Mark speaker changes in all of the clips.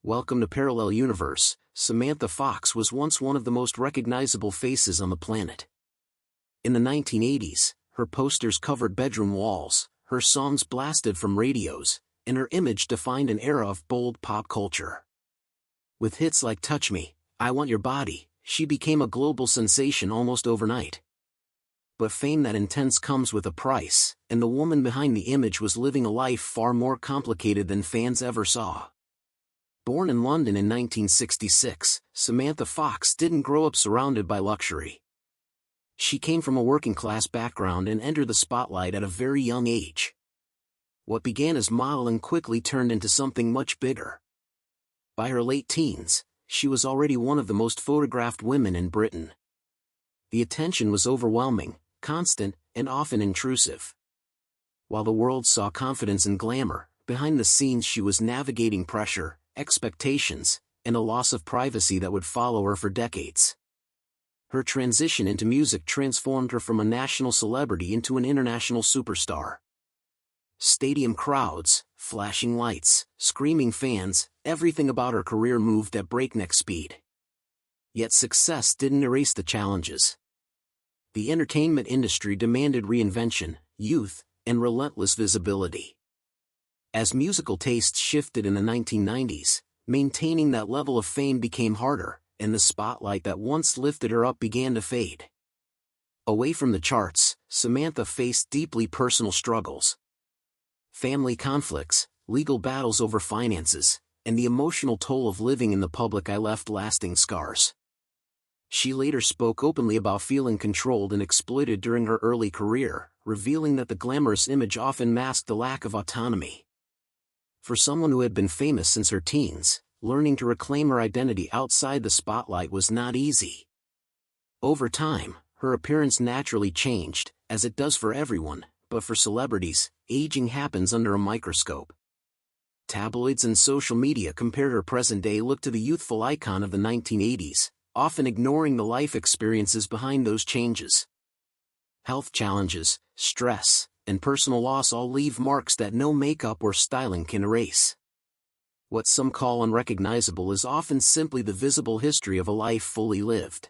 Speaker 1: Welcome to Parallel Universe. Samantha Fox was once one of the most recognizable faces on the planet. In the 1980s, her posters covered bedroom walls, her songs blasted from radios, and her image defined an era of bold pop culture. With hits like Touch Me, I Want Your Body, she became a global sensation almost overnight. But fame that intense comes with a price, and the woman behind the image was living a life far more complicated than fans ever saw. Born in London in 1966, Samantha Fox didn't grow up surrounded by luxury. She came from a working-class background and entered the spotlight at a very young age. What began as modeling quickly turned into something much bigger. By her late teens, she was already one of the most photographed women in Britain. The attention was overwhelming, constant, and often intrusive. While the world saw confidence and glamour, behind the scenes she was navigating pressure, expectations, and a loss of privacy that would follow her for decades. Her transition into music transformed her from a national celebrity into an international superstar. Stadium crowds, flashing lights, screaming fans, everything about her career moved at breakneck speed. Yet success didn't erase the challenges. The entertainment industry demanded reinvention, youth, and relentless visibility. As musical tastes shifted in the 1990s, maintaining that level of fame became harder, and the spotlight that once lifted her up began to fade. Away from the charts, Samantha faced deeply personal struggles. Family conflicts, legal battles over finances, and the emotional toll of living in the public eye left lasting scars. She later spoke openly about feeling controlled and exploited during her early career, revealing that the glamorous image often masked the lack of autonomy. For someone who had been famous since her teens, learning to reclaim her identity outside the spotlight was not easy. Over time, her appearance naturally changed, as it does for everyone, but for celebrities, aging happens under a microscope. Tabloids and social media compared her present-day look to the youthful icon of the 1980s, often ignoring the life experiences behind those changes. Health challenges, stress, and personal loss all leave marks that no makeup or styling can erase. What some call unrecognizable is often simply the visible history of a life fully lived.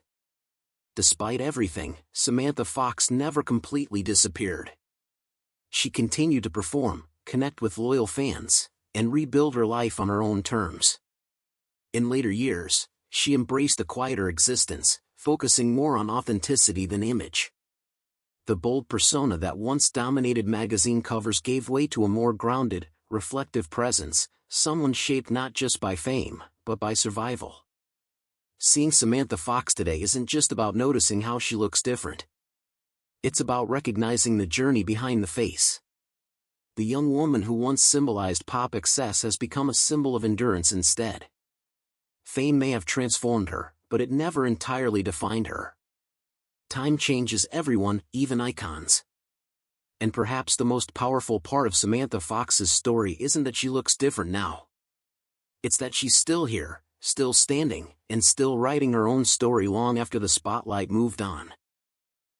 Speaker 1: Despite everything, Samantha Fox never completely disappeared. She continued to perform, connect with loyal fans, and rebuild her life on her own terms. In later years, she embraced a quieter existence, focusing more on authenticity than image. The bold persona that once dominated magazine covers gave way to a more grounded, reflective presence, someone shaped not just by fame, but by survival. Seeing Samantha Fox today isn't just about noticing how she looks different. It's about recognizing the journey behind the face. The young woman who once symbolized pop excess has become a symbol of endurance instead. Fame may have transformed her, but it never entirely defined her. Time changes everyone, even icons. And perhaps the most powerful part of Samantha Fox's story isn't that she looks different now. It's that she's still here, still standing, and still writing her own story long after the spotlight moved on.